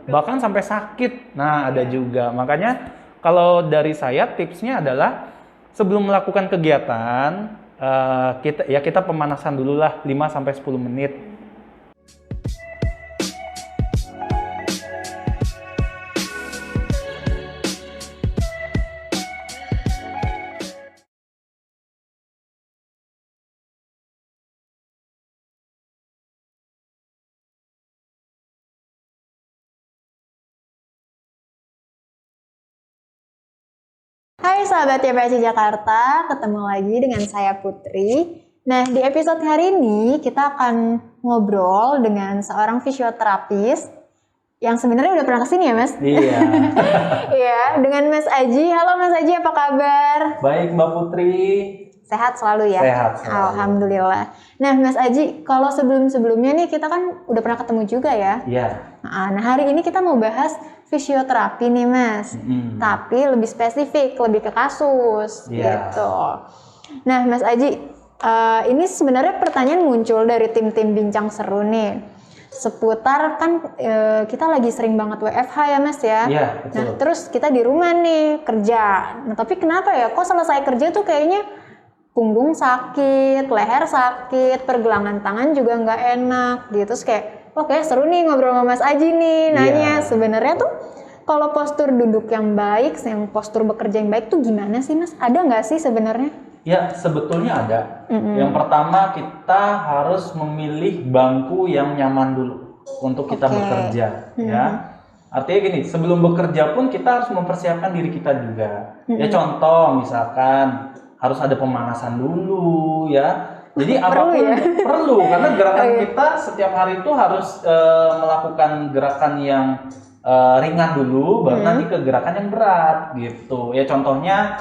Bahkan sampai sakit. Nah, ada juga. Makanya kalau dari saya tipsnya adalah sebelum melakukan kegiatan kita pemanasan dulu lah 5 sampai 10 menit. Hai sahabat YPAC Jakarta, ketemu lagi dengan saya Putri. Nah, di episode hari ini kita akan ngobrol dengan seorang fisioterapis yang sebenarnya udah pernah kesini ya, Mas? Iya. Iya, dengan Mas Aji. Halo Mas Aji, apa kabar? Baik Mbak Putri. Sehat selalu ya? Sehat selalu. Alhamdulillah. Nah, Mas Aji, kalau sebelum-sebelumnya nih kita kan udah pernah ketemu juga ya? Iya. Nah, hari ini kita mau bahas fisioterapi nih, Mas. Tapi lebih spesifik, lebih ke kasus gitu. Nah, Mas Aji, ini sebenarnya pertanyaan muncul dari tim-tim Bincang Seru nih. Seputar kan kita lagi sering banget WFH ya, Mas ya. Iya, betul. Nah, terus kita di rumah nih kerja. Nah, tapi kenapa ya kok selesai kerja tuh kayaknya punggung sakit, leher sakit, pergelangan tangan juga nggak enak gitu. Terus kayak oke, seru nih ngobrol sama Mas Aji nih, nanya sebenarnya tuh kalau postur duduk yang baik, yang postur bekerja yang baik tuh gimana sih, Mas? Ada nggak sih sebenarnya? Ya, sebetulnya ada. Yang pertama kita harus memilih bangku yang nyaman dulu untuk kita bekerja, ya. Artinya gini, sebelum bekerja pun kita harus mempersiapkan diri kita juga. Ya contoh misalkan harus ada pemanasan dulu, ya. Jadi apapun perlu karena gerakan kita setiap hari itu harus melakukan gerakan yang ringan dulu, baru nanti ke gerakan yang berat gitu. Ya contohnya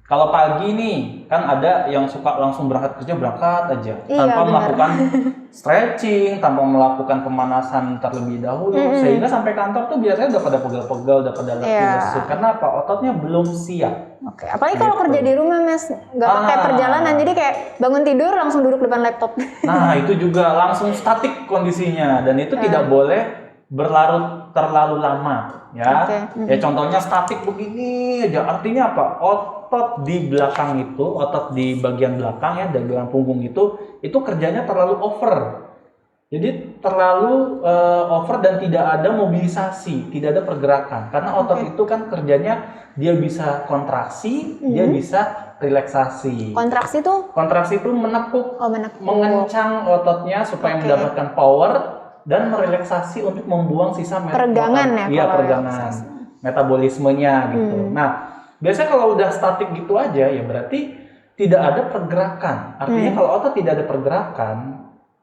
kalau pagi nih kan ada yang suka langsung berangkat kerja aja tanpa melakukan stretching, tanpa melakukan pemanasan terlebih dahulu, sehingga sampai kantor tuh biasanya udah pada pegel-pegel, udah pada lesu. Karena apa? Ototnya belum siap. Oke, apalagi kalau kerja di rumah, Mas, nggak pakai perjalanan, jadi kayak bangun tidur langsung duduk depan laptop. Nah, itu juga langsung statik kondisinya dan itu tidak boleh berlarut terlalu lama, ya. Ya contohnya statik begini aja, artinya apa? Otot di belakang itu, otot di bagian belakang ya, di bagian punggung itu kerjanya terlalu over. Jadi terlalu over dan tidak ada mobilisasi, tidak ada pergerakan. Karena otot itu kan kerjanya dia bisa kontraksi, dia bisa relaksasi. Kontraksi tuh? Kontraksi itu menekuk, mengencang ototnya supaya mendapatkan power dan merelaksasi untuk membuang sisa peregangan peregangan, metabolismenya gitu. Nah, biasanya kalau udah statik gitu aja ya berarti tidak ada pergerakan. Artinya kalau otot tidak ada pergerakan,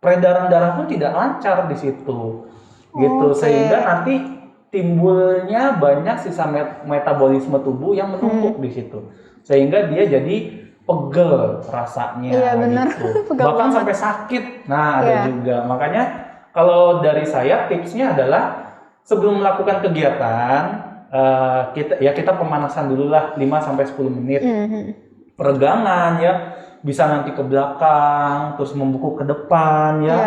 peredaran darah pun tidak lancar di situ. Gitu. Sehingga nanti timbulnya banyak sisa metabolisme tubuh yang menumpuk di situ. Sehingga dia jadi pegel rasanya gitu. Bahkan sampai sakit. Nah, ada juga. Makanya kalau dari saya tipsnya adalah sebelum melakukan kegiatan kita pemanasan dulu lah 5 sampai 10 menit. Peregangan ya, bisa nanti ke belakang, terus membungkuk ke depan ya.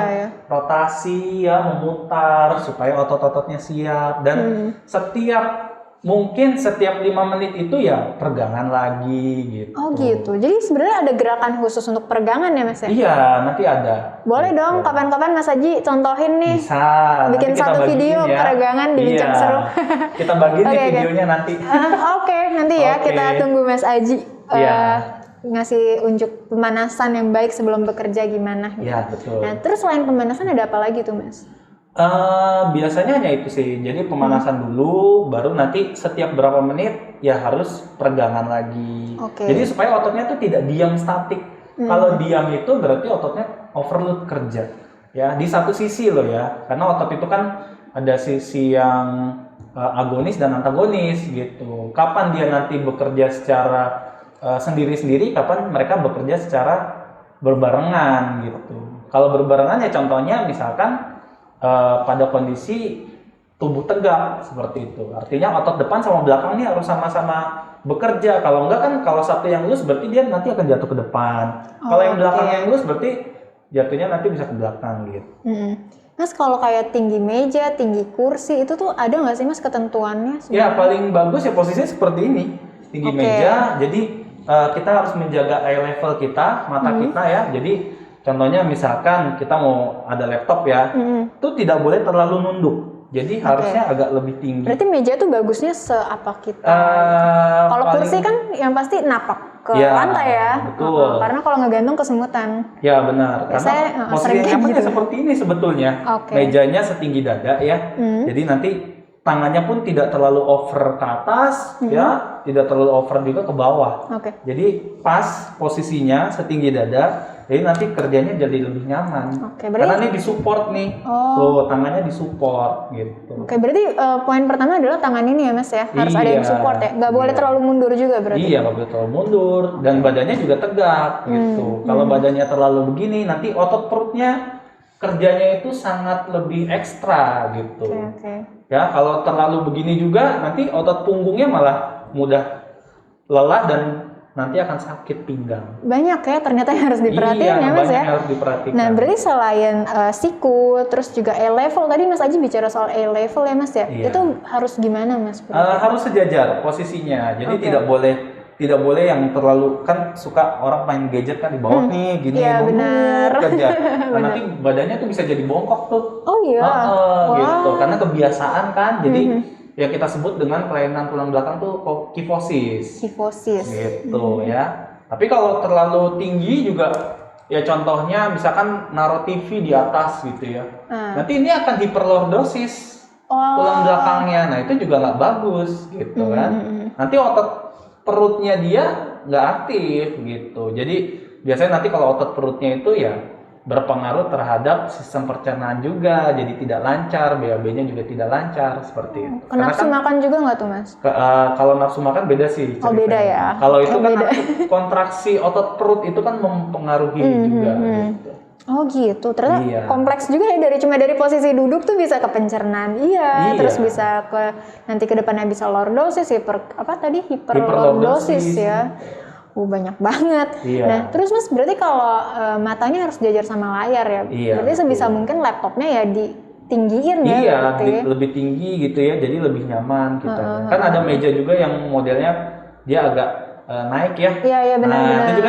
Rotasi ya, memutar supaya otot-ototnya siap dan setiap 5 menit itu ya peregangan lagi gitu. Oh gitu. Jadi sebenarnya ada gerakan khusus untuk peregangan ya, Mas ya? Iya, nanti ada. Boleh dong kapan-kapan Mas Aji contohin nih. Bisa. Bikin satu video peregangan di Bincang Seru. Kita bagiin nih videonya nanti. Nanti ya kita tunggu Mas Aji ngasih unjuk pemanasan yang baik sebelum bekerja gimana. Iya, betul. Nah, terus selain pemanasan ada apa lagi tuh, Mas? Biasanya hanya itu sih. Jadi pemanasan dulu, baru nanti setiap berapa menit ya harus peregangan lagi. Jadi supaya ototnya tuh tidak diam statik. Kalau diam itu berarti ototnya overload kerja. Ya, di satu sisi loh ya. Karena otot itu kan ada sisi yang agonis dan antagonis gitu. Kapan dia nanti bekerja secara sendiri-sendiri, kapan mereka bekerja secara berbarengan gitu. Kalau berbarengan ya contohnya misalkan pada kondisi tubuh tegak seperti itu. Artinya otot depan sama belakang ini harus sama-sama bekerja. Kalau enggak kan kalau satu yang lurus berarti dia nanti akan jatuh ke depan. Kalau yang belakang yang lurus berarti jatuhnya nanti bisa ke belakang gitu. Mas kalau kayak tinggi meja, tinggi kursi itu tuh ada nggak sih Mas ketentuannya? Ya paling bagus ya posisinya seperti ini, tinggi Oke. meja. Jadi kita harus menjaga eye level kita, mata kita ya. Jadi contohnya misalkan kita mau ada laptop ya, itu tidak boleh terlalu nunduk. Jadi harusnya agak lebih tinggi. Berarti meja tuh bagusnya seapa kita? Kalau Paling- kursi kan yang pasti napak ke Ya, lantai ya. betul. Karena kalau ngegantung kesemutan. Ya benar, karena saya, posisi sering kayak nyamannya gitu. seperti ini sebetulnya. Oke. Mejanya setinggi dada ya. Jadi nanti tangannya pun tidak terlalu over ke atas ya, tidak terlalu over juga ke bawah. Oke. Jadi pas posisinya setinggi dada, jadi nanti kerjanya jadi lebih nyaman. Oke, berarti- Karena ini disupport nih, tuh tangannya disupport gitu. Oke, berarti poin pertama adalah tangan ini ya Mas ya, harus ada yang Iya. support ya, nggak boleh terlalu mundur juga berarti. Iya, nggak boleh terlalu mundur dan badannya juga tegak gitu. Kalau badannya terlalu begini, nanti otot perutnya kerjanya itu sangat lebih ekstra gitu. Oke. Ya, kalau terlalu begini juga nanti otot punggungnya malah mudah lelah dan nanti akan sakit pinggang. Banyak ya ternyata yang harus diperhatiin Iya, ya Mas banyak ya. yang harus diperhatikan. Nah, berarti selain siku, terus juga eye level, tadi Mas Aji bicara soal eye level ya Mas ya, Iya. itu harus gimana Mas? Harus sejajar posisinya. Jadi tidak boleh yang terlalu, kan suka orang main gadget kan di bawah nih gini Iya, nunduk benar. aja. Nah, nanti badannya tuh bisa jadi bongkok tuh. Oh iya. Gitu. Karena kebiasaan kan. Jadi yang kita sebut dengan kelainan tulang belakang tuh kifosis. Kifosis. Gitu ya. Tapi kalau terlalu tinggi juga ya, contohnya misalkan naruh TV di atas gitu ya. Nanti ini akan hiperlordosis tulang belakangnya. Nah, itu juga nggak bagus gitu kan. Nanti otot perutnya dia nggak aktif gitu. Jadi biasanya nanti kalau otot perutnya itu ya berpengaruh terhadap sistem pencernaan juga, jadi tidak lancar, BAB-nya juga tidak lancar seperti itu. Nafsu makan juga nggak tuh Mas? Kalau nafsu makan beda sih. Oh, beda ya. Kalau itu kan beda. kontraksi otot perut itu kan mempengaruhi juga. Gitu. Oh gitu, ternyata Iya. kompleks juga ya, cuma dari posisi duduk tuh bisa ke pencernaan, iya. Terus bisa ke nanti ke depannya bisa lordosis, hiperlordosis ya. Banyak banget. Iya. Nah, terus Mas berarti kalau matanya harus jajar sama layar ya. Iya, Berarti sebisa mungkin laptopnya ya ditinggiin ya. Iya, berarti ya. lebih tinggi gitu ya, jadi lebih nyaman kita. Kan ada meja juga yang modelnya dia agak naik ya. Iya, benar-benar. Nah, itu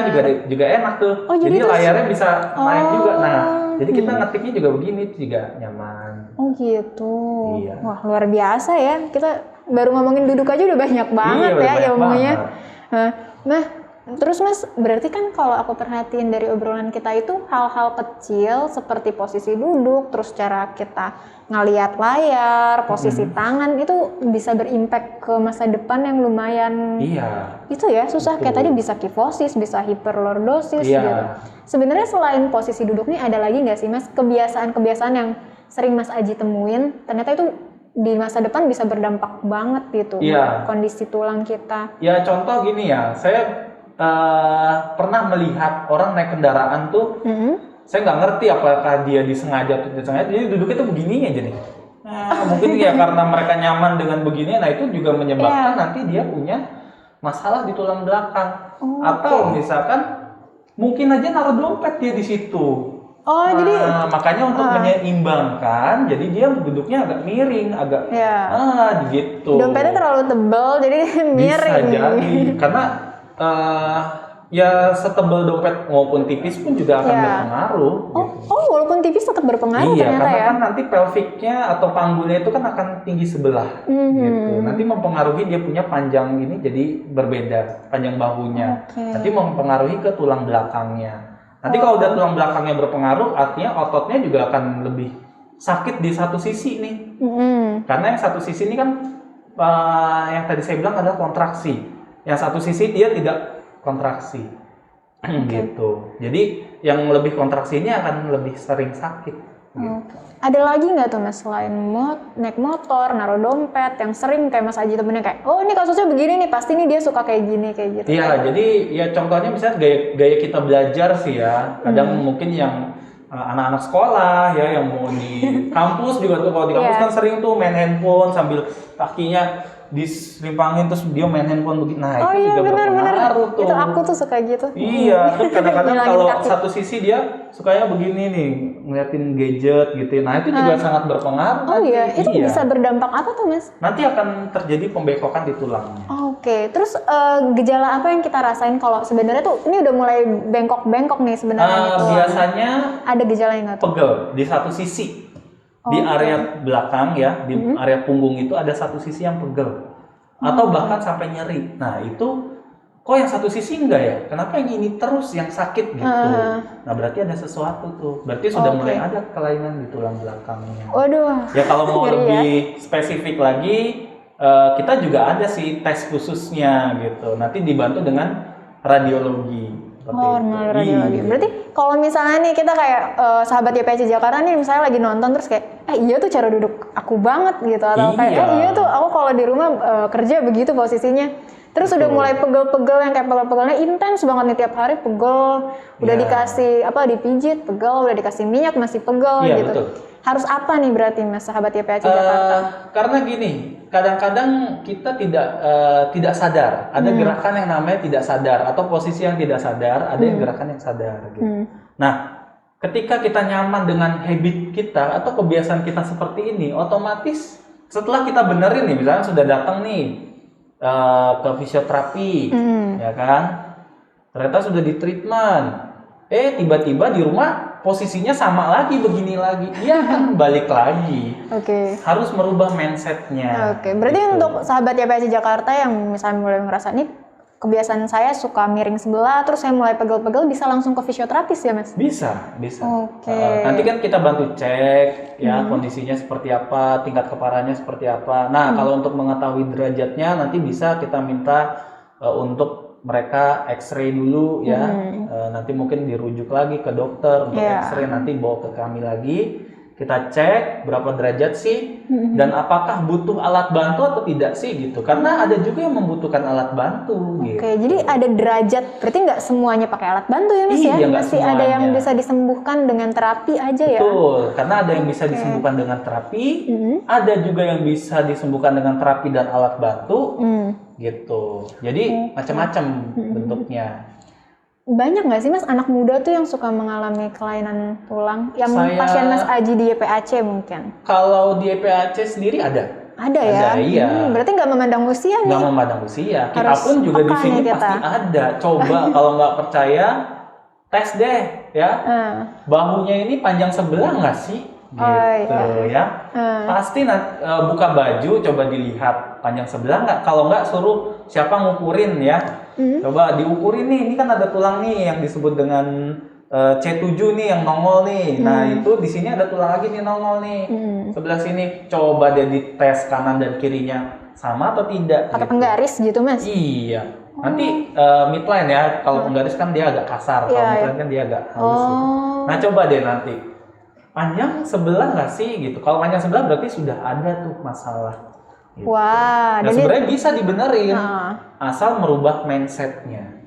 juga enak tuh. Oh, jadi itu layarnya bisa naik juga. Nah, jadi kita ngetiknya juga begini juga nyaman. Oh gitu. Iya. Wah, luar biasa ya. Kita baru ngomongin duduk aja udah banyak banget Iya, udah ya banyak ilmunya. banget. Nah, terus Mas, berarti kan kalau aku perhatiin dari obrolan kita itu hal-hal kecil seperti posisi duduk, terus cara kita ngelihat layar, posisi tangan itu bisa berimpact ke masa depan yang lumayan Iya. itu ya, susah. Kayak tadi bisa kifosis, bisa hiperlordosis Iya. gitu. Sebenarnya selain posisi duduk nih ada lagi nggak sih Mas kebiasaan-kebiasaan yang sering Mas Aji temuin ternyata itu di masa depan bisa berdampak banget gitu Iya. buat kondisi tulang kita? Ya contoh gini ya, saya pernah melihat orang naik kendaraan tuh, saya nggak ngerti apakah dia disengaja atau tidak sengaja, jadi duduknya tuh begini aja nih. Nah, mungkin ya karena mereka nyaman dengan begini, nah itu juga menyebabkan nanti dia punya masalah di tulang belakang. Atau misalkan mungkin aja naruh dompet dia di situ. Oh, jadi makanya untuk menyeimbangkan, jadi dia duduknya agak miring, agak gitu. dompetnya terlalu tebal jadi miring. Bisa jadi karena ya setebal dompet maupun tipis pun juga akan berpengaruh. Oh, walaupun tipis tetap berpengaruh Iya, ternyata karena ya. kan nanti pelviknya atau panggulnya itu kan akan tinggi sebelah, gitu. Nanti mempengaruhi dia punya panjang ini jadi berbeda, panjang bahunya. Nanti mempengaruhi ke tulang belakangnya. Nanti kalau udah tulang belakangnya berpengaruh, artinya ototnya juga akan lebih sakit di satu sisi nih. Karena yang satu sisi ini kan yang tadi saya bilang adalah kontraksi. Yang satu sisi dia tidak kontraksi. Gitu. Jadi yang lebih kontraksi ini akan lebih sering sakit. Gitu. Ada lagi nggak tuh Mas selain naik motor, naruh dompet yang sering kayak Mas Aji temennya kayak, oh ini kasusnya begini nih, pasti nih dia suka kayak gini kayak gitu. Iya, jadi ya contohnya misalnya gaya kita belajar sih ya. Kadang mungkin yang anak-anak sekolah ya yang mau di kampus juga tuh, kalau di kampus kan sering tuh main handphone sambil kakinya diselimpangin terus dia main handphone begitu. Nah, Oh itu iya, juga benar-benar. berpengaruh tuh. Itu aku tuh suka gitu. Iya, terus kadang-kadang Ngilangin kalau kaki. satu sisi dia sukanya begini nih, ngeliatin gadget gitu. Nah, itu juga sangat berpengaruh Oh nanti. iya, itu bisa berdampak apa tuh Mas? Nanti akan terjadi pembekokan di tulangnya. Oke, terus gejala apa yang kita rasain kalau sebenarnya tuh ini udah mulai bengkok-bengkok nih sebenarnya nih tulang? Biasanya Ada gejala yang nggak tuh? pegel di satu sisi. Di area belakang ya, di area punggung itu ada satu sisi yang pegel. Atau bahkan sampai nyeri. Nah, itu kok yang satu sisi enggak ya? Kenapa yang ini terus yang sakit gitu? Nah, berarti ada sesuatu tuh. Berarti sudah mulai ada kelainan di tulang belakangnya. Waduh. Ya kalau mau Ngeri lebih spesifik lagi, kita juga ada sih tes khususnya gitu. Nanti dibantu dengan radiologi. Radiologi. Berarti kalau misalnya nih kita kayak sahabat YPC Jakarta nih misalnya lagi nonton terus kayak iya tuh cara duduk aku banget gitu atau kayak iya tuh aku kalau di rumah kerja begitu posisinya. Terus udah mulai pegel-pegel yang kayak pegel-pegelnya intens banget nih tiap hari pegel. Udah dikasih dipijit pegel, udah dikasih minyak masih pegel gitu. Betul. Harus apa nih berarti Mas sahabat YPC Jakarta? Karena gini, kadang-kadang kita tidak sadar. Ada gerakan yang namanya tidak sadar atau posisi yang tidak sadar, ada yang gerakan yang sadar gitu. Nah, ketika kita nyaman dengan habit kita atau kebiasaan kita seperti ini, otomatis setelah kita benerin nih, misalnya sudah datang nih ke fisioterapi, ya kan? Ternyata sudah di treatment. Tiba-tiba di rumah posisinya sama lagi, begini lagi, dia akan balik lagi. Harus merubah mindsetnya. Berarti untuk sahabat YPC Jakarta yang misalnya mulai ngerasa nih kebiasaan saya suka miring sebelah, terus saya mulai pegel-pegel, bisa langsung ke fisioterapis ya Mas? Bisa. Nanti kan kita bantu cek ya kondisinya seperti apa, tingkat keparahannya seperti apa. Nah kalau untuk mengetahui derajatnya nanti bisa kita minta untuk mereka X-ray dulu ya, nanti mungkin dirujuk lagi ke dokter untuk X-ray, nanti bawa ke kami lagi, kita cek berapa derajat sih, dan apakah butuh alat bantu atau tidak sih gitu, karena ada juga yang membutuhkan alat bantu. Jadi ada derajat, berarti nggak semuanya pakai alat bantu ya Mas ya? Masih ada yang bisa disembuhkan dengan terapi aja ya? Betul, karena ada yang bisa disembuhkan dengan terapi, ada juga yang bisa disembuhkan dengan terapi dan alat bantu. Gitu. Jadi macam-macam bentuknya. Banyak nggak sih Mas anak muda tuh yang suka mengalami kelainan tulang? Yang pasien Mas Aji di YPAC mungkin? Kalau di YPAC sendiri ada. Ada ya? Iya. Berarti nggak memandang usia nih? Nggak memandang usia. Kita pun juga di sini pasti ada. Coba kalau nggak percaya, tes deh ya. Bahunya ini panjang sebelah nggak sih? Gitu ya. Pasti buka baju, coba dilihat panjang sebelah nggak. Kalau nggak suruh siapa ngukurin ya. Coba diukurin nih, ini kan ada tulang nih yang disebut dengan C7 nih yang nongol nih. Nah itu di sini ada tulang lagi nih nongol nih. Sebelah sini coba dia dites kanan dan kirinya sama atau tidak. Pakai penggaris gitu Mas? Iya. Nanti midline ya. Kalau penggaris kan dia agak kasar. Kalau midline kan dia agak halus gitu. Nah coba deh nanti. Panjang sebelah nggak sih gitu? Kalau panjang sebelah berarti sudah ada tuh masalah. Gitu. Wah. Nah sebenarnya bisa dibenerin asal merubah mindsetnya.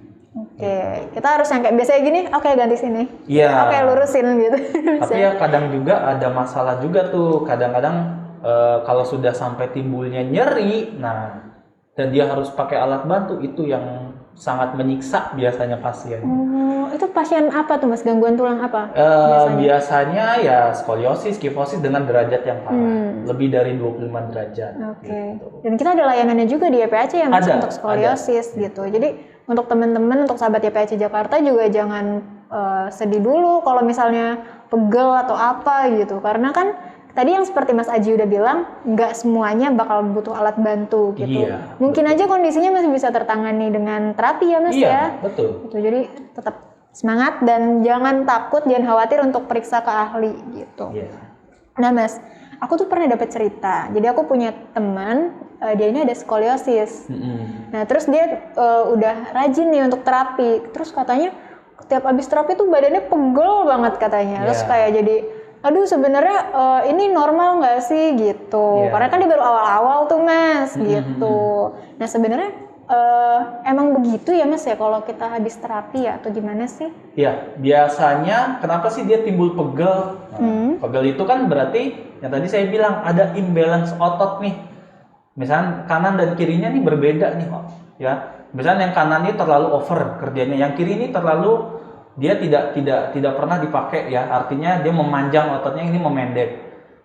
Kita harus yang kayak biasanya gini, ganti sini. Iya. Lurusin gitu. Tapi ya kadang juga ada masalah juga tuh. Kadang-kadang kalau sudah sampai timbulnya nyeri, nah dan dia harus pakai alat bantu, itu yang sangat menyiksa biasanya pasien. Itu pasien apa tuh Mas? Gangguan tulang apa? Biasanya ya skoliosis, kifosis dengan derajat yang parah. Lebih dari 25 derajat. Gitu. Dan kita ada layanannya juga di YPAC ya Mas untuk skoliosis gitu. Jadi untuk teman-teman, untuk sahabat YPAC Jakarta juga jangan sedih dulu kalau misalnya pegel atau apa gitu. Karena kan tadi yang seperti Mas Aji udah bilang, nggak semuanya bakal butuh alat bantu gitu. Mungkin aja kondisinya masih bisa tertangani dengan terapi ya Mas ya. Iya, betul. Gitu. Jadi tetap semangat dan jangan takut, jangan khawatir untuk periksa ke ahli gitu. Nah Mas, aku tuh pernah dapat cerita. Jadi aku punya teman, dia ini ada skoliosis. Nah terus dia udah rajin nih untuk terapi. Terus katanya setiap habis terapi tuh badannya pegel banget katanya. Terus kayak jadi aduh sebenarnya ini normal nggak sih gitu, karena kan dia baru awal-awal tuh Mas gitu. Nah sebenarnya emang begitu ya Mas ya kalau kita habis terapi ya atau gimana sih? Iya, biasanya kenapa sih dia timbul pegel? Pegel itu kan berarti yang tadi saya bilang ada imbalance otot nih. Misalnya kanan dan kirinya nih berbeda nih, ya. Misalnya yang kanan ini terlalu over kerjanya, yang kiri ini terlalu dia tidak pernah dipakai ya. Artinya dia memanjang ototnya, ini memendek.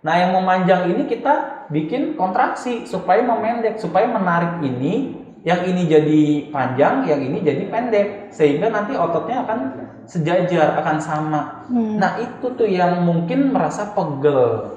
Nah, yang memanjang ini kita bikin kontraksi supaya memendek, supaya menarik ini, yang ini jadi panjang, yang ini jadi pendek, sehingga nanti ototnya akan sejajar, akan sama. Nah, itu tuh yang mungkin merasa pegel.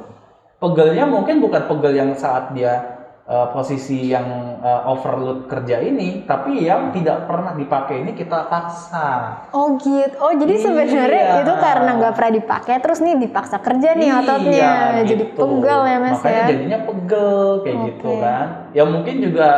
Pegelnya mungkin bukan pegel yang saat dia posisi yang overload kerja ini, tapi yang tidak pernah dipakai ini kita paksa. Oh gitu. Oh jadi sebenarnya itu karena nggak pernah dipakai, terus nih dipaksa kerja nih ototnya, jadi gitu. pegel ya Mas. Makanya ya. jadinya pegel kayak gitu kan. Ya mungkin juga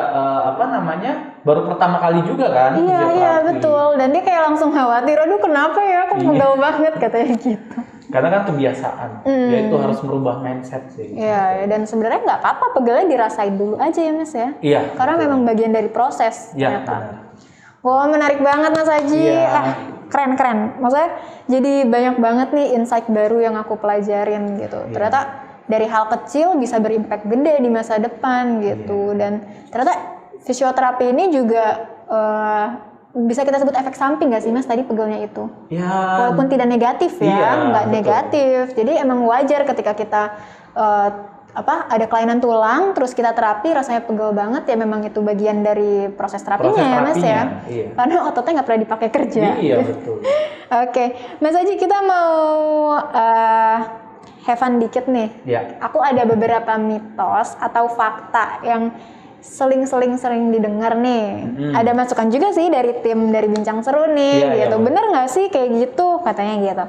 baru pertama kali juga kan. Iya betul. Dan dia kayak langsung khawatir, aduh kenapa ya, kok pegel banget katanya gitu. Karena kan kebiasaan, ya itu harus merubah mindset sih. Iya, dan sebenarnya nggak apa-apa, pegelnya dirasain dulu aja ya Mas ya. Iya. Karena memang bagian dari proses Iya. ternyata. Wah menarik banget Mas Haji. Iya. Keren. Maksudnya jadi banyak banget nih insight baru yang aku pelajarin gitu. Ternyata dari hal kecil bisa berimpact gede di masa depan gitu. Dan ternyata fisioterapi ini juga bisa kita sebut efek samping nggak sih Mas tadi pegelnya itu? Ya. Walaupun tidak negatif ya, nggak negatif. Jadi emang wajar ketika kita ada kelainan tulang, terus kita terapi rasanya pegel banget ya, memang itu bagian dari proses terapinya ya Mas ya. Iya. Karena ototnya nggak pernah dipakai kerja. Iya betul. Oke, Mas Haji kita mau have fun dikit nih. Iya. Aku ada beberapa mitos atau fakta yang sering didengar nih. Ada masukan juga sih dari tim dari Bincang Seru nih, gitu. Bener nggak sih kayak gitu katanya gitu.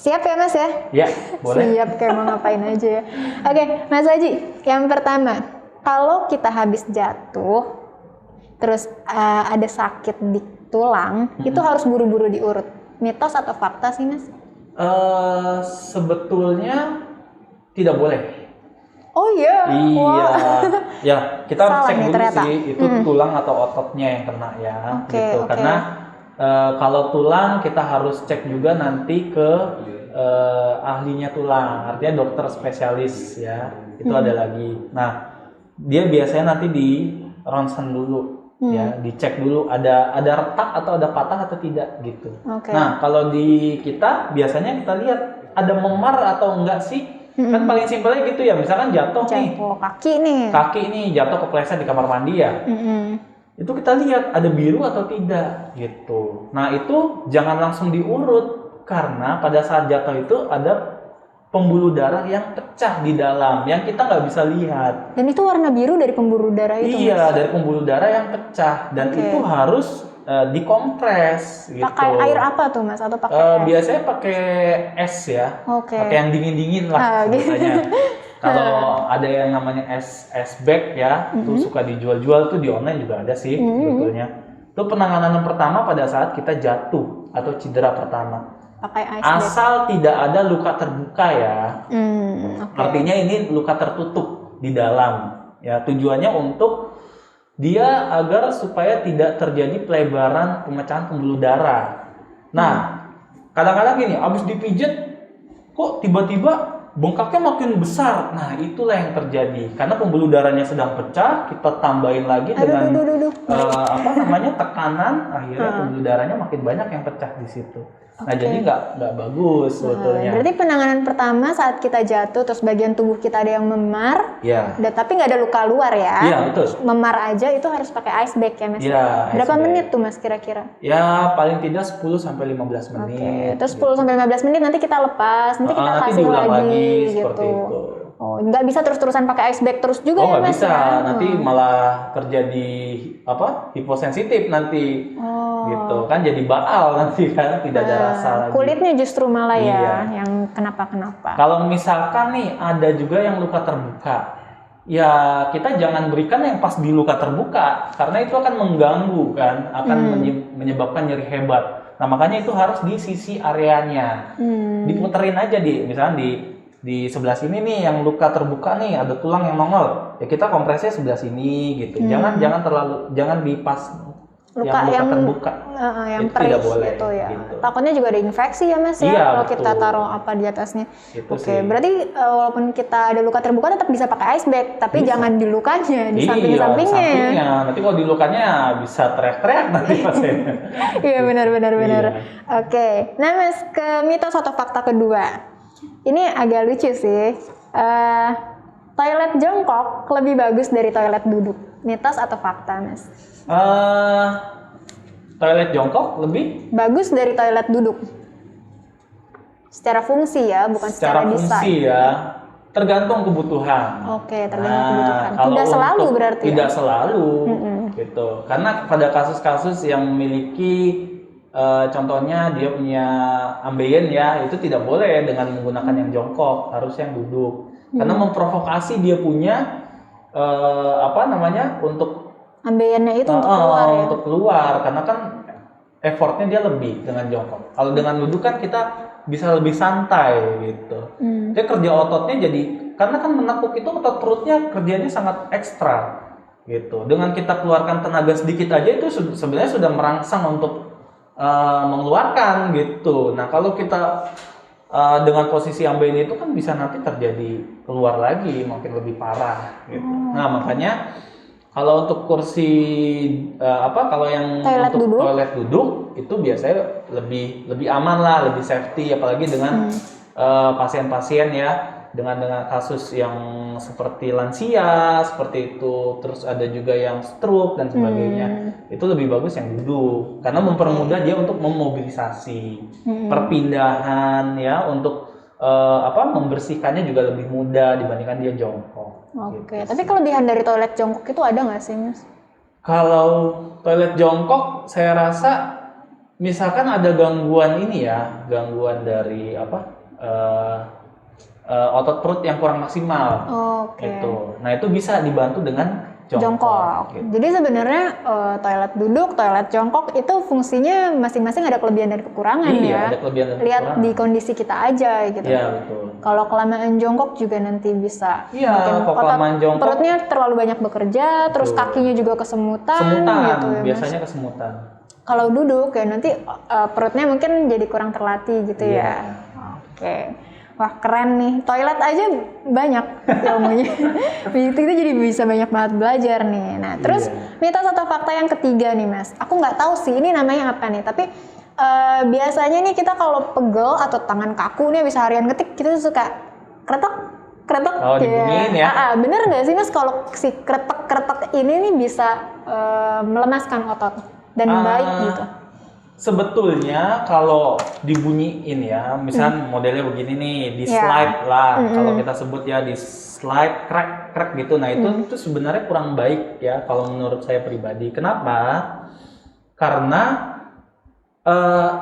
Siap ya Mas ya? Iya, boleh. Siap, kayak mau ngapain aja ya. Oke, Mas Haji, yang pertama, kalau kita habis jatuh, terus ada sakit di tulang, itu harus buru-buru diurut. Mitos atau fakta sih Mas? Sebetulnya tidak boleh. Oh iya. Iya. Wow. Ya, kita harus Salah cek nih, dulu ternyata. sih itu tulang atau ototnya yang kena ya, gitu. Oke. Karena kalau tulang kita harus cek juga nanti ke ahlinya tulang, artinya dokter spesialis ya. Itu ada lagi. Nah, dia biasanya nanti di ronsen dulu. Ya, dicek dulu ada retak atau ada patah atau tidak gitu. Nah, kalau di kita biasanya kita lihat ada memar atau enggak sih. Kan paling simpelnya gitu ya, misalkan jatuh nih, kaki nih jatuh kepleset di kamar mandi ya, itu kita lihat ada biru atau tidak gitu. Nah itu jangan langsung diurut, karena pada saat jatuh itu ada pembuluh darah yang pecah di dalam, yang kita nggak bisa lihat. Dan itu warna biru dari pembuluh darah itu? Iya, Mas? Dari pembuluh darah yang pecah, dan itu harus dikompres gitu. Pakai air apa tuh Mas? Atau pakai biasanya pakai es ya. Pakai yang dingin-dingin lah biasanya. Kalau ada yang namanya es bag ya, tuh suka dijual-jual tuh di online juga ada sih sebetulnya. Itu penanganan pertama pada saat kita jatuh atau cedera pertama. Pakai ice Asal tidak ada luka terbuka ya. Artinya ini luka tertutup di dalam. Ya, tujuannya untuk dia agar supaya tidak terjadi pelebaran pemecahan pembuluh darah. Nah, kadang-kadang gini, abis dipijit, kok tiba-tiba bengkaknya makin besar. Nah, itulah yang terjadi. Karena pembuluh darahnya sedang pecah, kita tambahin lagi dengan tekanan, akhirnya pembuluh darahnya makin banyak yang pecah di situ. Nah, jadi nggak bagus sebetulnya. Berarti penanganan pertama saat kita jatuh, terus bagian tubuh kita ada yang memar, tapi nggak ada luka luar ya? Iya, betul. Memar aja itu harus pakai ice bag ya Mas? Iya. Berapa menit tuh Mas kira-kira? Ya, paling tidak 10-15 menit. Terus 10-15 menit nanti kita lepas, nanti kita kasih lagi seperti gitu. itu. Oh, nggak bisa terus-terusan pakai ice bag terus juga ya Mas? Nggak bisa, nanti malah terjadi hiposensitif nanti. Gitu kan, jadi baal nanti kan, tidak ada rasa lagi. Kulitnya justru malah yang kenapa-kenapa. Kalau misalkan nih ada juga yang luka terbuka, ya kita jangan berikan yang pas di luka terbuka, karena itu akan mengganggu kan, akan menyebabkan nyeri hebat. Nah makanya itu harus di sisi areanya, diputerin aja misalnya di sebelah sini nih yang luka terbuka nih, ada tulang yang nongol, ya kita kompresnya sebelah sini gitu. Jangan dipas luka yang yang terbuka. yang Itu perih tidak boleh, gitu ya. gitu. Takutnya juga ada infeksi ya Mas ya Iya, kalau betul. kita taruh apa di atasnya. Itu Oke, sih. berarti walaupun kita ada luka terbuka tetap bisa pakai ice bag, tapi Bisa. jangan di lukanya, di Iya, samping-sampingnya ya. sampingnya. Nanti kalau di lukanya bisa teriak-teriak nanti pasiennya. Iya benar-benar benar. Iya. Oke, nah Mas ke mitos atau fakta kedua. Ini agak lucu sih. Toilet jongkok lebih bagus dari toilet duduk. Mitos atau fakta Mas? Toilet jongkok lebih Bagus dari toilet duduk. Secara fungsi ya, bukan secara fungsi desain. ya, tergantung kebutuhan. Oke, tergantung kebutuhan. Kalau Tidak selalu untuk- berarti tidak ya? selalu gitu. Karena pada kasus-kasus yang memiliki contohnya dia punya ambeien ya, itu tidak boleh dengan menggunakan yang jongkok, harus yang duduk. Karena memprovokasi dia punya untuk Ambeiannya itu untuk keluar ya? untuk keluar, karena kan effortnya dia lebih dengan jongkok. Kalau dengan duduk kan kita bisa lebih santai gitu. Dia kerja ototnya jadi, karena kan menekuk itu otot perutnya kerjanya sangat ekstra gitu. Dengan kita keluarkan tenaga sedikit aja itu sebenarnya sudah merangsang untuk mengeluarkan gitu. Nah kalau kita dengan posisi ambeien itu kan bisa nanti terjadi keluar lagi, makin lebih parah gitu. Nah makanya kalau untuk kursi kalau yang Toilet untuk duduk? toilet duduk itu biasanya lebih aman lah, lebih safety, apalagi dengan pasien-pasien ya dengan kasus yang seperti lansia seperti itu, terus ada juga yang stroke dan sebagainya. Itu lebih bagus yang duduk karena mempermudah dia untuk memobilisasi perpindahan ya, untuk membersihkannya juga lebih mudah dibandingkan dia jongkok. Oke, tapi kelebihan dari toilet jongkok itu ada nggak sih Mas? Kalau toilet jongkok, saya rasa misalkan ada gangguan gangguan dari otot perut yang kurang maksimal, Oke. gitu. Nah itu bisa dibantu dengan jongkok. Gitu. Jadi sebenarnya toilet duduk, toilet jongkok itu fungsinya masing-masing ada kelebihan dan kekurangan Iya, ya. ada kelebihan dan Lihat kekurangan. di kondisi kita aja gitu. Iya betul. Kalau kelamaan jongkok juga nanti bisa Iya, mungkin kalau kelamaan jongkok- perutnya terlalu banyak bekerja, terus Betul. kakinya juga kesemutan Semutan, gitu ya Mas. biasanya kesemutan. Kalau duduk ya nanti perutnya mungkin jadi kurang terlatih gitu Iya. ya. Oke. Wah keren nih, toilet aja banyak ilmunya. Itu kita jadi bisa banyak banget belajar nih. Nah terus mitos atau fakta yang ketiga nih Mas. Aku nggak tahu sih ini namanya apa nih, tapi biasanya nih kita kalau pegel atau tangan kaku nih bisa harian ngetik, kita tuh suka kretek dibunyiin ya. Bener nggak sih Mas kalau si kretek ini nih bisa melemaskan otot dan baik gitu? Sebetulnya kalau dibunyiin ya, misal modelnya begini nih, di Ya. slide lah, kalau kita sebut ya di slide crack gitu. Nah itu sebenarnya kurang baik ya kalau menurut saya pribadi. Kenapa? Karena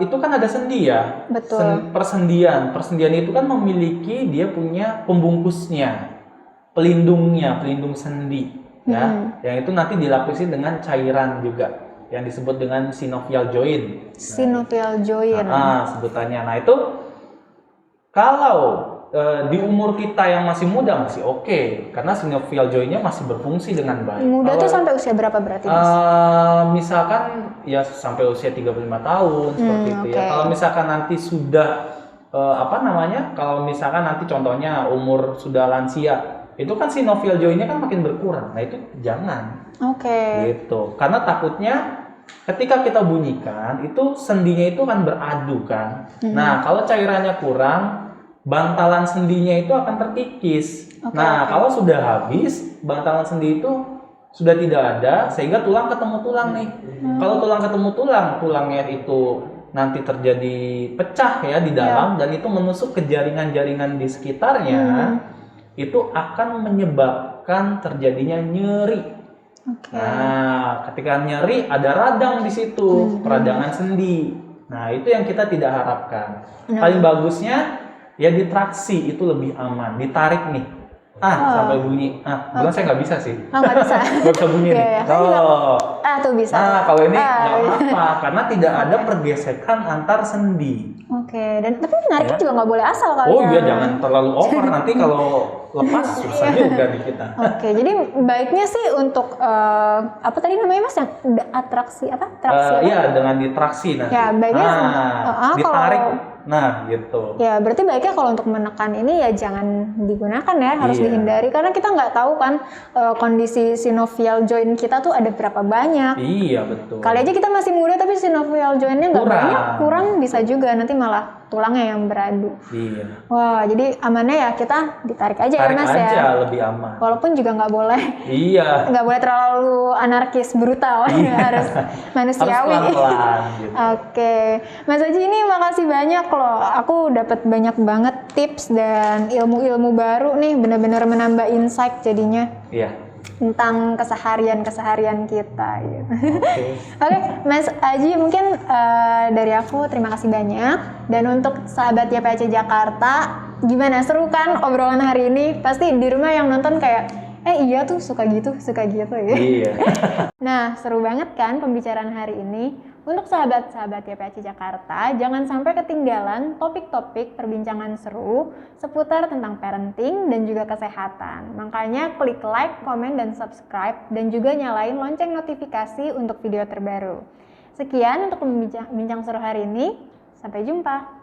itu kan ada sendi ya. Betul. Persendian itu kan memiliki, dia punya pembungkusnya, pelindung sendi ya. Yang itu nanti dilapisi dengan cairan juga yang disebut dengan synovial joint. Synovial joint. Sebutannya. Nah itu kalau di umur kita yang masih muda masih oke, karena synovial joint-nya masih berfungsi dengan baik. Muda Kalau, tuh sampai usia berapa berarti Mas? Misalkan ya sampai usia 35 tahun seperti itu ya. Oke. Kalau misalkan nanti sudah kalau misalkan nanti contohnya umur sudah lansia, itu kan synovial joint-nya kan makin berkurang. Nah itu jangan. Oke. Gitu. Karena takutnya ketika kita bunyikan itu sendinya itu akan beradu kan. Nah, kalau cairannya kurang, bantalan sendinya itu akan terkikis. Kalau sudah habis, bantalan sendi itu sudah tidak ada sehingga tulang ketemu tulang nih. Kalau tulang ketemu tulang, tulangnya itu nanti terjadi pecah ya di dalam dan itu menusuk ke jaringan-jaringan di sekitarnya. Itu akan menyebabkan terjadinya nyeri. Nah, ketika nyeri ada radang di situ, peradangan sendi. Nah, itu yang kita tidak harapkan. Paling bagusnya ya ditraksi, itu lebih aman. Ditarik nih, sampai bunyi. Bukan saya nggak bisa sih. Nggak bisa. Nggak bisa bunyi nih. Tuh bisa. Nah, kalau ini nggak apa-apa, karena tidak ada pergesekan antar sendi. Oke, dan tapi nariknya Ya. juga nggak boleh asal kali Oh ya. iya, jangan terlalu over, nanti kalau lepas susah juga di kita. Oke, jadi baiknya sih untuk apa tadi namanya Mas yang atraksi apa? Atraksi apa? Iya, dengan ditraksi nanti. Ya, baiknya ditarik. kalau Nah, gitu. ya berarti baiknya kalau untuk menekan ini ya jangan digunakan ya, harus Iya. dihindari karena kita nggak tahu kan kondisi synovial joint kita tuh ada berapa banyak. Iya, betul. Kali aja kita masih muda tapi synovial jointnya nggak Kurang. banyak, kurang bisa juga nanti malah tulangnya yang beradu. Iya. Wah, jadi amannya ya kita ditarik aja Tarik ya Mas aja ya. lebih aman. Walaupun juga nggak boleh Iya. nggak boleh terlalu anarkis brutal, harus manusiawi. Harus pelan-pelan gitu. Oke, Mas Aji ini makasih banyak loh. Aku dapat banyak banget tips dan ilmu-ilmu baru nih, benar-benar menambah insight jadinya Iya. tentang keseharian kita. Gitu. Oke. Oke, Mas Aji mungkin dari aku terima kasih banyak. Dan untuk sahabat YPAC Jakarta, gimana, seru kan obrolan hari ini? Pasti di rumah yang nonton kayak, iya tuh suka gitu ya. Iya. Nah, seru banget kan pembicaraan hari ini? Untuk sahabat-sahabat YPAC Jakarta, jangan sampai ketinggalan topik-topik perbincangan seru seputar tentang parenting dan juga kesehatan. Makanya klik like, komen, dan subscribe, dan juga nyalain lonceng notifikasi untuk video terbaru. Sekian untuk bincang seru hari ini. Sampai jumpa.